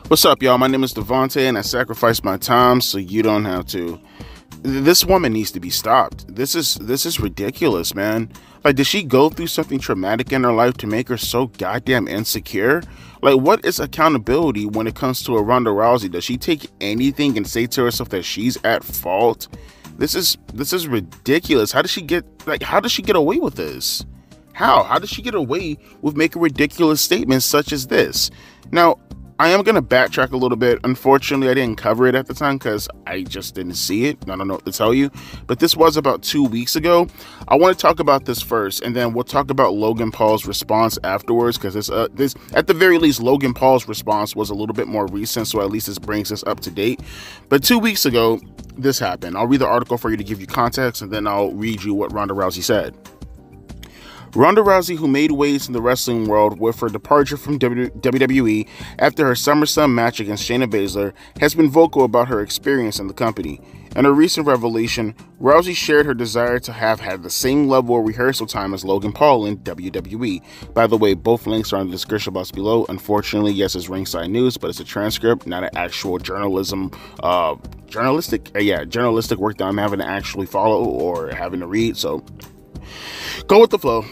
What's up, y'all? My name is Devontae, and I sacrificed my time so you don't have to. This woman needs to be stopped. This is ridiculous, man. Like, did she go through something traumatic in her life to make her so goddamn insecure? Like, what is accountability when it comes to a Ronda Rousey? Does she take anything and say to herself that she's at fault? This is ridiculous. How does she get away with this? How does she get away with making ridiculous statements such as this? Now, I am going to backtrack a little bit. Unfortunately, I didn't cover it at the time because I just didn't see it. I don't know what to tell you. But this was about 2 weeks ago. I want to talk about this first, and then we'll talk about Logan Paul's response afterwards, because this, at the very least, Logan Paul's response was a little bit more recent, so at least this brings us up to date. But 2 weeks ago, this happened. I'll read the article for you to give you context, and then I'll read you what Ronda Rousey said. Ronda Rousey, who made waves in the wrestling world with her departure from WWE after her SummerSlam match against Shayna Baszler, has been vocal about her experience in the company. In a recent revelation, Rousey shared her desire to have had the same level of rehearsal time as Logan Paul in WWE. By the way, both links are in the description box below. Unfortunately, yes, it's ringside news, but it's a transcript, not an actual journalistic work that I'm having to actually follow or having to read, so go with the flow.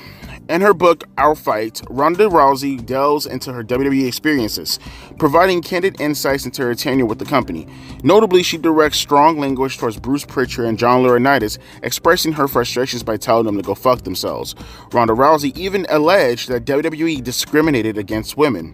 In her book, Our Fight, Ronda Rousey delves into her WWE experiences, providing candid insights into her tenure with the company. Notably, she directs strong language towards Bruce Pritchard and John Laurinaitis, expressing her frustrations by telling them to go fuck themselves. Ronda Rousey even alleged that WWE discriminated against women.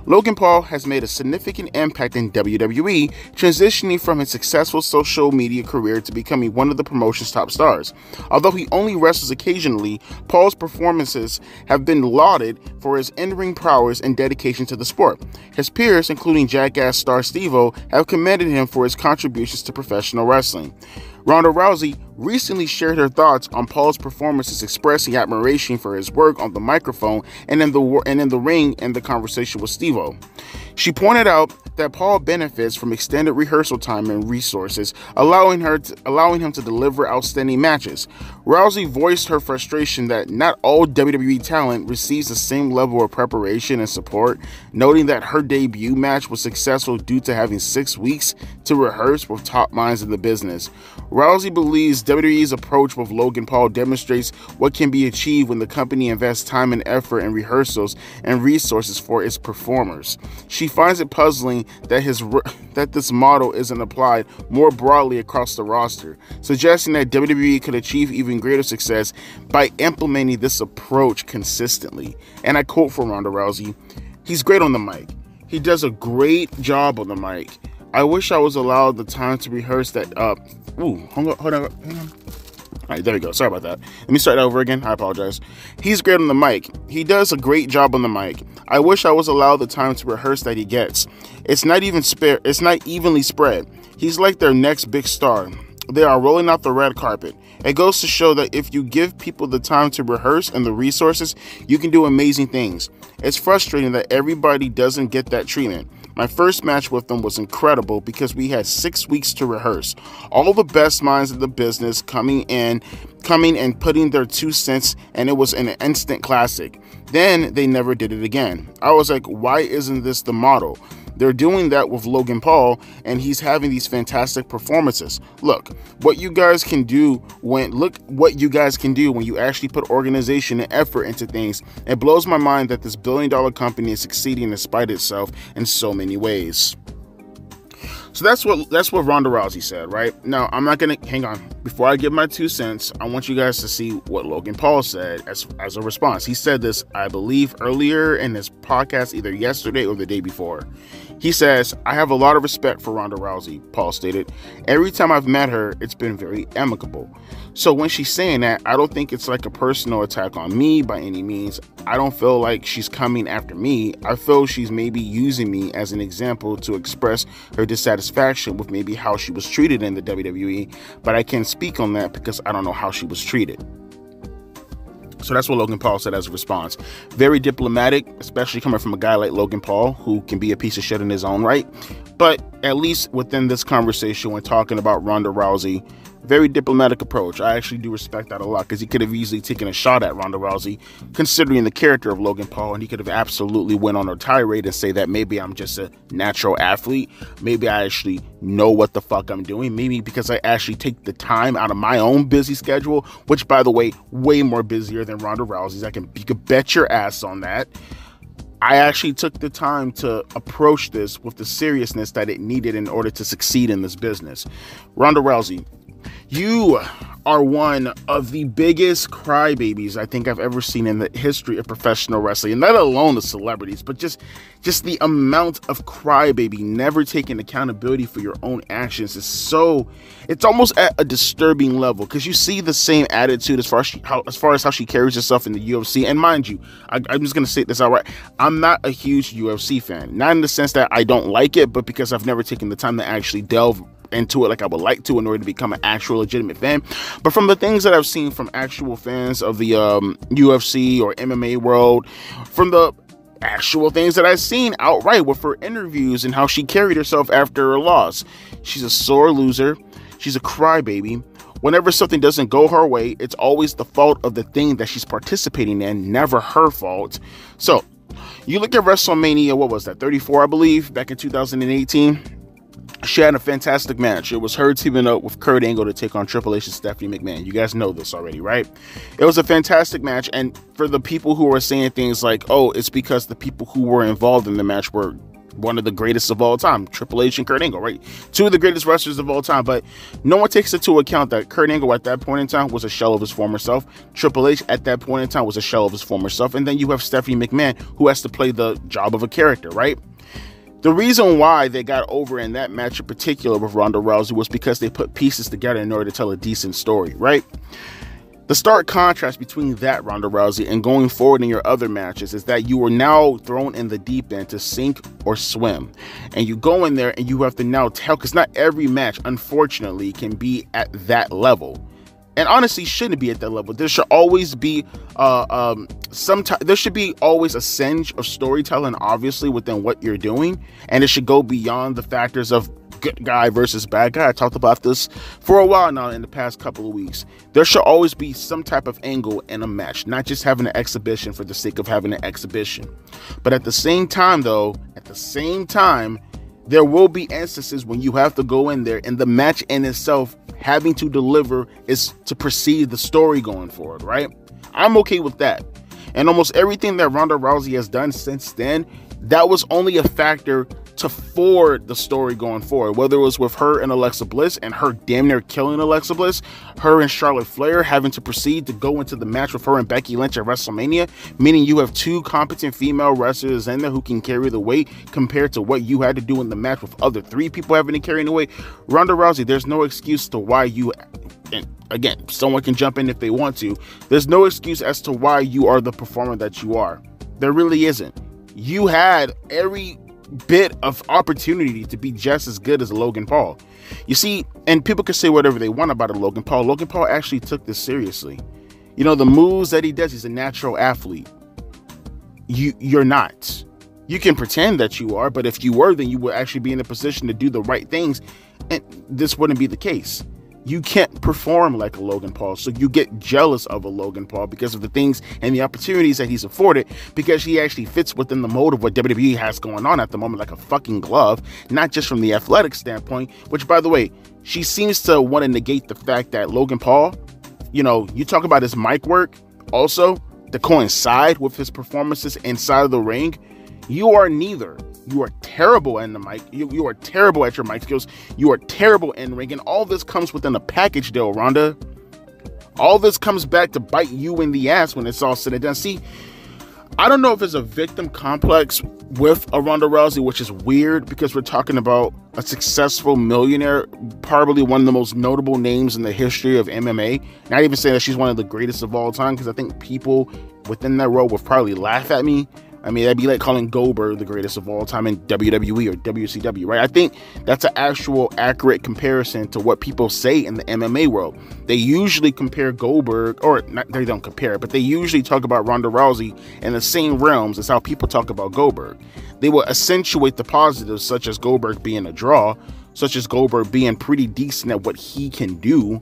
Logan Paul has made a significant impact in WWE, transitioning from his successful social media career to becoming one of the promotion's top stars. Although he only wrestles occasionally, Paul's performances have been lauded for his in-ring prowess and dedication to the sport. His peers, including Jackass star Steve-O, have commended him for his contributions to professional wrestling. Ronda Rousey recently shared her thoughts on Paul's performances, expressing admiration for his work on the microphone and in the ring in the conversation with Steve-O. She pointed out that Paul benefits from extended rehearsal time and resources, allowing him to deliver outstanding matches. Rousey voiced her frustration that not all WWE talent receives the same level of preparation and support, noting that her debut match was successful due to having 6 weeks to rehearse with top minds in the business. Rousey believes WWE's approach with Logan Paul demonstrates what can be achieved when the company invests time and effort in rehearsals and resources for its performers. She finds it puzzling that this model isn't applied more broadly across the roster, suggesting that WWE could achieve even greater success by implementing this approach consistently. And I quote from Ronda Rousey, "He's great on the mic. He does a great job on the mic. I wish I was allowed the time to rehearse that up." Hold on. All right, there we go. Sorry about that. Let me start that over again. I apologize. "He's great on the mic. He does a great job on the mic. I wish I was allowed the time to rehearse that he gets. It's not evenly spread. He's like their next big star. They are rolling out the red carpet. It goes to show that if you give people the time to rehearse and the resources, you can do amazing things. It's frustrating that everybody doesn't get that treatment. My first match with them was incredible because we had 6 weeks to rehearse. All the best minds in the business coming and putting their 2 cents, and it was an instant classic. Then they never did it again. I was like, why isn't this the model? They're doing that with Logan Paul, and he's having these fantastic performances. Look what you guys can do when you actually put organization and effort into things. It blows my mind that this billion-dollar company is succeeding despite itself in so many ways." So that's what Ronda Rousey said, right? Now, I'm not gonna hang on. Before I give my 2 cents, I want you guys to see what Logan Paul said as a response. He said this, I believe, earlier in his podcast, either yesterday or the day before. He says, "I have a lot of respect for Ronda Rousey," Paul stated. "Every time I've met her, it's been very amicable. So when she's saying that, I don't think it's like a personal attack on me by any means. I don't feel like she's coming after me. I feel she's maybe using me as an example to express her dissatisfaction with maybe how she was treated in the WWE, but I can't speak on that because I don't know how she was treated." So that's what Logan Paul said as a response. Very diplomatic, especially coming from a guy like Logan Paul, who can be a piece of shit in his own right. But at least within this conversation, when talking about Ronda Rousey, very diplomatic approach. I actually do respect that a lot, because he could have easily taken a shot at Ronda Rousey, considering the character of Logan Paul, and he could have absolutely went on a tirade and say that maybe I'm just a natural athlete, maybe I actually know what the fuck I'm doing, maybe because I actually take the time out of my own busy schedule, which, by the way, way more busier than Ronda Rousey's. You could bet your ass on that. I actually took the time to approach this with the seriousness that it needed in order to succeed in this business. Ronda Rousey, you are one of the biggest crybabies I think I've ever seen in the history of professional wrestling, and not alone the celebrities, but just the amount of crybaby, never taking accountability for your own actions is it's almost at a disturbing level, because you see the same attitude as far as how she carries herself in the UFC. And mind you, I'm just going to say this outright, I'm not a huge UFC fan, not in the sense that I don't like it, but because I've never taken the time to actually delve into it like I would like to in order to become an actual legitimate fan. But from the things that I've seen from actual fans of the UFC or MMA world, from the actual things that I've seen outright with her interviews and how she carried herself after her loss, she's a sore loser, she's a crybaby. Whenever something doesn't go her way, it's always the fault of the thing that she's participating in, never her fault. So you look at WrestleMania, what was that, 34 I believe, back in 2018. She had a fantastic match. It was her teaming up with Kurt Angle to take on Triple H and Stephanie McMahon. You guys know this already, right? It was a fantastic match, and for the people who are saying things like, oh, it's because the people who were involved in the match were one of the greatest of all time, Triple H and Kurt Angle, right? Two of the greatest wrestlers of all time, but no one takes into account that Kurt Angle at that point in time was a shell of his former self. Triple H at that point in time was a shell of his former self, and then you have Stephanie McMahon, who has to play the job of a character, right? The reason why they got over in that match in particular with Ronda Rousey was because they put pieces together in order to tell a decent story, right? The stark contrast between that, Ronda Rousey, and going forward in your other matches is that you are now thrown in the deep end to sink or swim. And you go in there and you have to now tell, because not every match, unfortunately, can be at that level. And honestly, shouldn't be at that level. There should always be there should be always a sense of storytelling, obviously, within what you're doing, and it should go beyond the factors of good guy versus bad guy. I talked about this for a while now in the past couple of weeks. There should always be some type of angle in a match, not just having an exhibition for the sake of having an exhibition. But at the same time, though, there will be instances when you have to go in there and the match in itself having to deliver is to precede the story going forward, right? I'm okay with that. And almost everything that Ronda Rousey has done since then, that was only a factor to forward the story going forward, whether it was with her and Alexa Bliss and her damn near killing Alexa Bliss, her and Charlotte Flair having to proceed to go into the match with her and Becky Lynch at WrestleMania, meaning you have two competent female wrestlers in there who can carry the weight compared to what you had to do in the match with other three people having to carry the weight. Ronda Rousey, there's no excuse to why you, and again, someone can jump in if they want to, there's no excuse as to why you are the performer that you are. There really isn't. You had every bit of opportunity to be just as good as Logan Paul. You see, and people can say whatever they want about Logan Paul. Logan Paul actually took this seriously. You know, the moves that he does, he's a natural athlete. You're not. You can pretend that you are, but if you were, then you would actually be in a position to do the right things, and this wouldn't be the case. You can't perform like a Logan Paul, so you get jealous of a Logan Paul because of the things and the opportunities that he's afforded, because he actually fits within the mold of what WWE has going on at the moment like a fucking glove, not just from the athletic standpoint, which, by the way, she seems to want to negate the fact that Logan Paul, you know, you talk about his mic work also to coincide with his performances inside of the ring. You are neither. You are terrible in the mic. You are terrible at your mic skills. You are terrible in ring. And all this comes within a package deal, Ronda. All this comes back to bite you in the ass when it's all said and done. See, I don't know if it's a victim complex with a Ronda Rousey, which is weird because we're talking about a successful millionaire, probably one of the most notable names in the history of MMA. Not even saying that she's one of the greatest of all time, because I think people within that role would probably laugh at me. I mean, that'd be like calling Goldberg the greatest of all time in WWE or WCW, right? I think that's an actual accurate comparison to what people say in the MMA world. They usually compare Goldberg, or not, they don't compare, but they usually talk about Ronda Rousey in the same realms as how people talk about Goldberg. They will accentuate the positives, such as Goldberg being a draw, such as Goldberg being pretty decent at what he can do.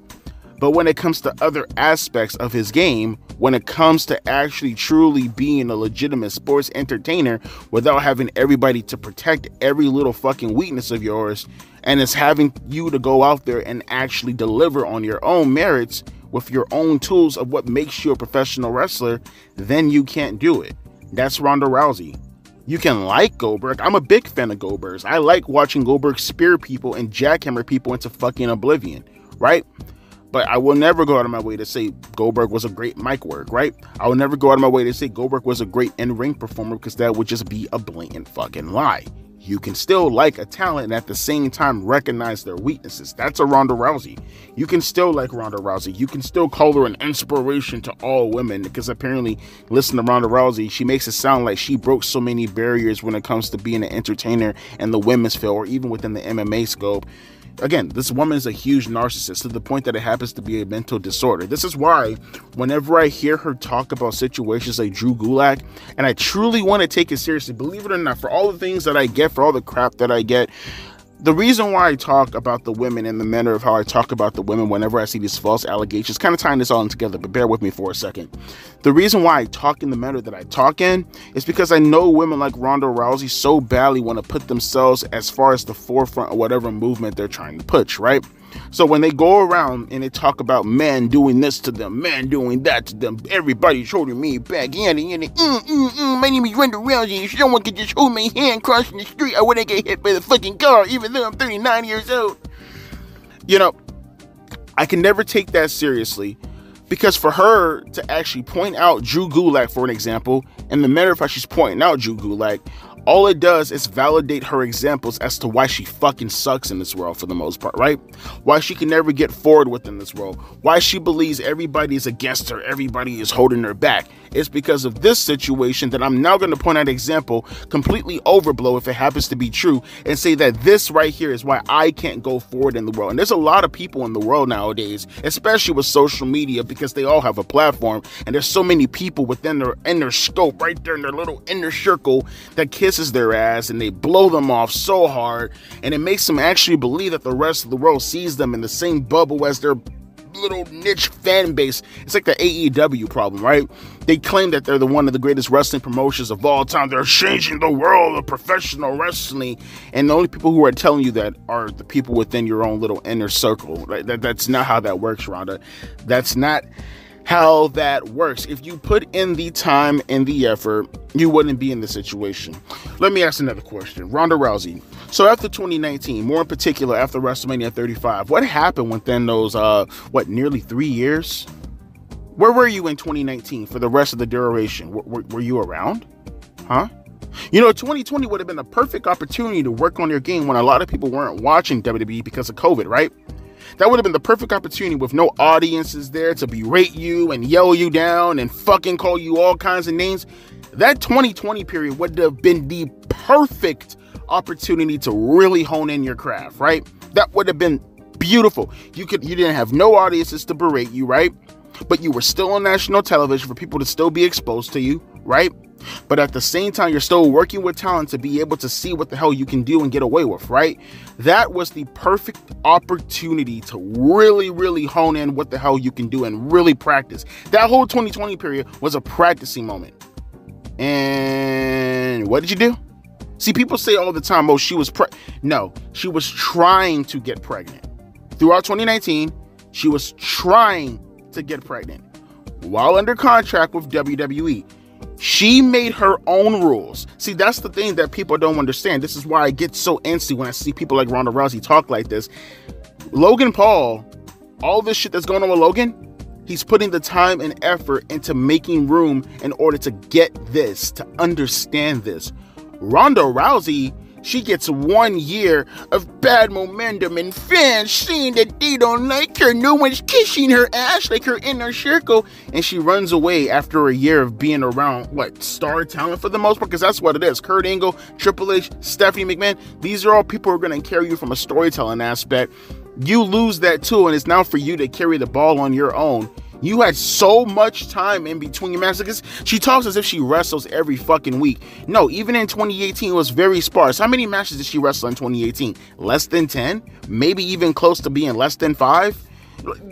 But when it comes to other aspects of his game, when it comes to actually truly being a legitimate sports entertainer without having everybody to protect every little fucking weakness of yours, and it's having you to go out there and actually deliver on your own merits with your own tools of what makes you a professional wrestler, then you can't do it. That's Ronda Rousey. You can like Goldberg. I'm a big fan of Goldberg's. I like watching Goldberg spear people and jackhammer people into fucking oblivion, right? But I will never go out of my way to say Goldberg was a great mic work, right? I will never go out of my way to say Goldberg was a great in-ring performer, because that would just be a blatant fucking lie. You can still like a talent and at the same time recognize their weaknesses. That's a Ronda Rousey. You can still like Ronda Rousey. You can still call her an inspiration to all women, because apparently, listen to Ronda Rousey, she makes it sound like she broke so many barriers when it comes to being an entertainer in the women's field or even within the MMA scope. Again, this woman is a huge narcissist to the point that it happens to be a mental disorder. This is why whenever I hear her talk about situations like Drew Gulak, and I truly want to take it seriously, believe it or not, for all the things that I get, for all the crap that I get, the reason why I talk about the women and the manner of how I talk about the women whenever I see these false allegations, kind of tying this all in together, but bear with me for a second. The reason why I talk in the manner that I talk in is because I know women like Ronda Rousey so badly want to put themselves as far as the forefront of whatever movement they're trying to push, right? So when they go around and they talk about men doing this to them, men doing that to them, everybody's holding me back, my name is Ronda Rousey, if someone could just hold my hand crossing the street, I wouldn't get hit by the fucking car, even though I'm 39 years old. You know, I can never take that seriously, because for her to actually point out Drew Gulak, for an example, and the manner of how she's pointing out Drew Gulak, all it does is validate her examples as to why she fucking sucks in this world for the most part, right? Why she can never get forward within this world. Why she believes everybody is against her, everybody is holding her back. It's because of this situation that I'm now going to point out an example, completely overblow if it happens to be true, and say that this right here is why I can't go forward in the world. And there's a lot of people in the world nowadays, especially with social media, because they all have a platform, and there's so many people within their inner scope, right there in their little inner circle, that kisses their ass and they blow them off so hard, and it makes them actually believe that the rest of the world sees them in the same bubble as their little niche fan base. It's like the AEW problem, right? They claim that they're one of the greatest wrestling promotions of all time. They're changing the world of professional wrestling, and the only people who are telling you that are the people within your own little inner circle. Right? That's not how that works, Ronda. That's not how that works. If you put in the time and the effort, you wouldn't be in this situation. Let me ask another question. Ronda Rousey. So after 2019, more in particular after WrestleMania 35, what happened within those, nearly 3 years? Where were you in 2019 for the rest of the duration? Were you around? Huh? You know, 2020 would have been a perfect opportunity to work on your game when a lot of people weren't watching WWE because of COVID, right? That would have been the perfect opportunity with no audiences there to berate you and yell you down and fucking call you all kinds of names. That 2020 period would have been the perfect opportunity to really hone in your craft, right? That would have been beautiful. You didn't have no audiences to berate you, right? But you were still on national television for people to still be exposed to you, right? But at the same time, you're still working with talent to be able to see what the hell you can do and get away with, right? That was the perfect opportunity to really, really hone in what the hell you can do and really practice. That whole 2020 period was a practicing moment. And what did you do? See, people say all the time, oh, she was No, she was trying to get pregnant. Throughout 2019, she was trying to get pregnant. While under contract with WWE, she made her own rules. See, that's the thing that people don't understand. This is why I get so antsy when I see people like Ronda Rousey talk like this. Logan Paul, all this shit that's going on with Logan, he's putting the time and effort into making room in order to get this, to understand this. Ronda Rousey, She gets 1 year of bad momentum and fans saying that they don't like her. No one's kissing her ass like her inner circle. And she runs away after a year of being around, star talent for the most part? Because that's what it is. Kurt Angle, Triple H, Stephanie McMahon. These are all people who are going to carry you from a storytelling aspect. You lose that too, and it's now for you to carry the ball on your own. You had so much time in between your matches. Because she talks as if she wrestles every fucking week. No, even in 2018, it was very sparse. How many matches did she wrestle in 2018? Less than 10? Maybe even close to being less than 5?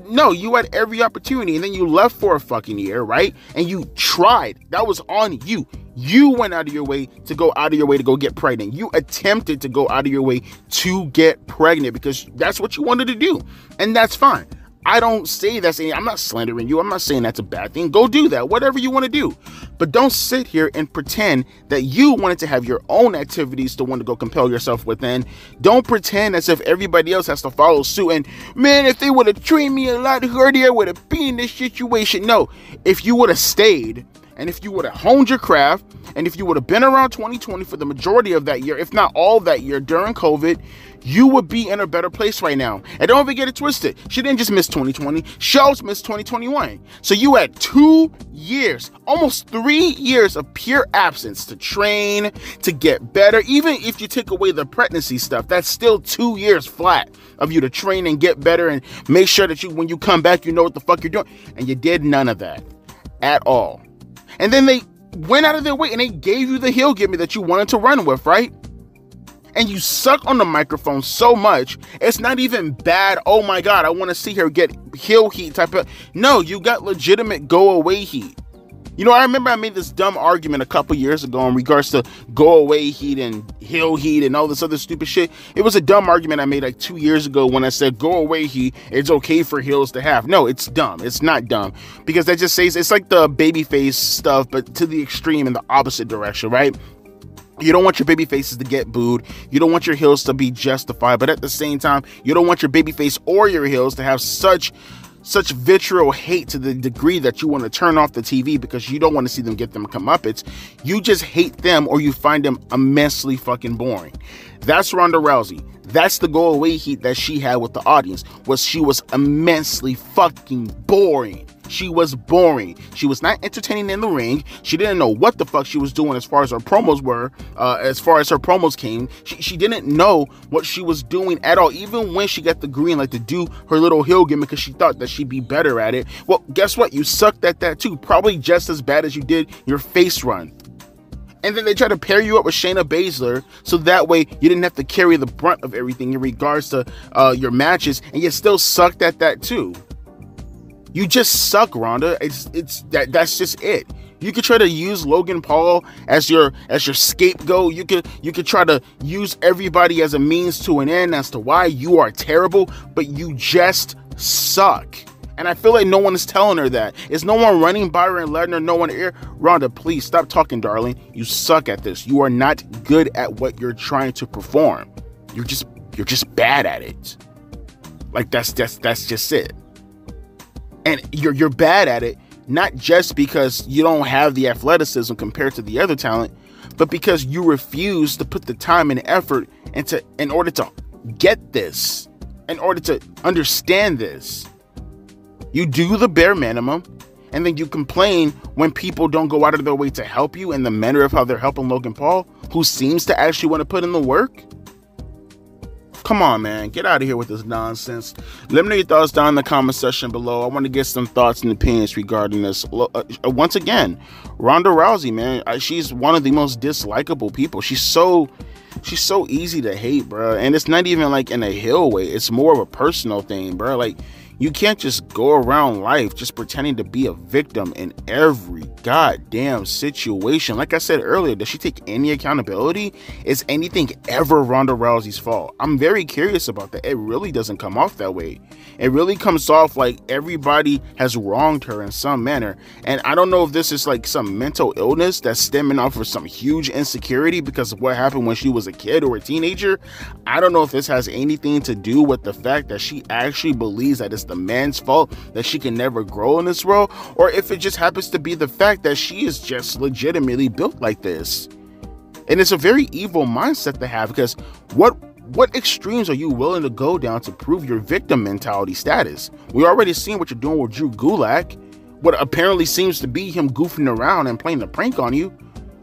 No, you had every opportunity, and then you left for a fucking year, right? And you tried. That was on you. You went out of your way to go get pregnant. You attempted to go out of your way to get pregnant because that's what you wanted to do. And that's fine. I don't say that's any, I'm not slandering you. I'm not saying that's a bad thing. Go do that, whatever you want to do. But don't sit here and pretend that you wanted to have your own activities to want to go compel yourself within. Don't pretend as if everybody else has to follow suit. And man, if they would have trained me a lot harder, I would have been in this situation. No, if you would have stayed, and if you would have honed your craft, and if you would have been around 2020 for the majority of that year, if not all that year during COVID, you would be in a better place right now. And don't ever get it twisted. She didn't just miss 2020. She also missed 2021. So you had 2 years, almost 3 years of pure absence to train, to get better. Even if you take away the pregnancy stuff, that's still 2 years flat of you to train and get better and make sure that when you come back, you know what the fuck you're doing. And you did none of that at all. And then they went out of their way and they gave you the heel gimme that you wanted to run with, right? And you suck on the microphone so much, it's not even bad. Oh my God, I want to see her get heel heat type of. No, you got legitimate go away heat. You know, I remember I made this dumb argument a couple years ago in regards to go away heat and heel heat and all this other stupid shit. It was a dumb argument I made like 2 years ago when I said go away heat, it's okay for heels to have. No, it's dumb. It's not dumb because that just says it's like the babyface stuff, but to the extreme in the opposite direction, right? You don't want your baby faces to get booed. You don't want your heels to be justified. But at the same time, you don't want your baby face or your heels to have such vitriol hate to the degree that you want to turn off the TV because you don't want to see them get them comeuppance. You just hate them or you find them immensely fucking boring. That's Ronda Rousey. That's the go away heat that she had with the audience. She was immensely fucking boring. She was boring. She was not entertaining in the ring. She didn't know what the fuck she was doing as far as her promos were. As far as her promos came, she didn't know what she was doing at all. Even when she got the green light to do her little heel gimmick because she thought that she'd be better at it. Well, guess what? You sucked at that too. Probably just as bad as you did your face run. And then they try to pair you up with Shayna Baszler so that way you didn't have to carry the brunt of everything in regards to your matches, and you still sucked at that too. You just suck, Ronda. That's just it. You could try to use Logan Paul as your scapegoat. You could try to use everybody as a means to an end as to why you are terrible, but you just suck. And I feel like no one is telling her that. It's no one running by her and letting her know in her ear, Ronda, please stop talking, darling. You suck at this. You are not good at what you're trying to perform. You're just bad at it. Like that's just it. And you're bad at it, not just because you don't have the athleticism compared to the other talent, but because you refuse to put the time and effort in order to get this, in order to understand this. You do the bare minimum, and then you complain when people don't go out of their way to help you in the manner of how they're helping Logan Paul, who seems to actually want to put in the work. Come on, man. Get out of here with this nonsense. Let me know your thoughts down in the comment section below. I want to get some thoughts and opinions regarding this. Once again, Ronda Rousey, man, she's one of the most dislikable people. She's so easy to hate, bro. And it's not even like in a heel way. It's more of a personal thing, bro. Like, you can't just go around life just pretending to be a victim in every goddamn situation. Like I said earlier, does she take any accountability? Is anything ever Ronda Rousey's fault? I'm very curious about that. It really doesn't come off that way. It really comes off like everybody has wronged her in some manner. And I don't know if this is like some mental illness that's stemming off of some huge insecurity because of what happened when she was a kid or a teenager. I don't know if this has anything to do with the fact that she actually believes that it's the man's fault that she can never grow in this world, or if it just happens to be the fact that she is just legitimately built like this. And it's a very evil mindset to have, because what extremes are you willing to go down to prove your victim mentality status? We already seen what you're doing with Drew Gulak, what apparently seems to be him goofing around and playing a prank on you.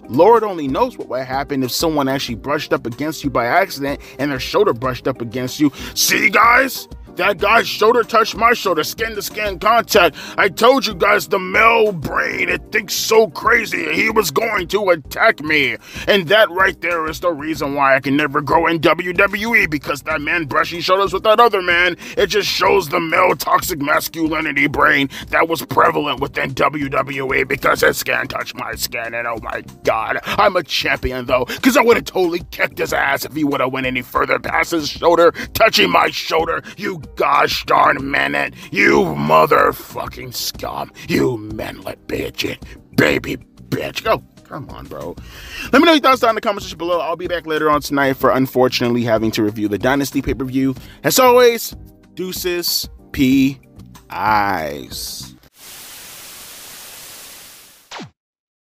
Lord only knows what would happen if someone actually brushed up against you by accident and their shoulder brushed up against you. See, guys? That guy's shoulder touched my shoulder, skin to skin contact. I told you guys, the male brain, it thinks so crazy. He was going to attack me. And that right there is the reason why I can never grow in WWE, because that man brushing shoulders with that other man, it just shows the male toxic masculinity brain that was prevalent within WWE, because his skin touched my skin. And oh my God, I'm a champion though, because I would have totally kicked his ass if he would have went any further past his shoulder, touching my shoulder. You gosh darn minute, you motherfucking scum, you manlet bitch, baby bitch. Oh, come on, bro. Let me know your thoughts down in the comment section below. I'll be back later on tonight for unfortunately having to review the Dynasty pay-per-view. As always, deuces, P-eyes.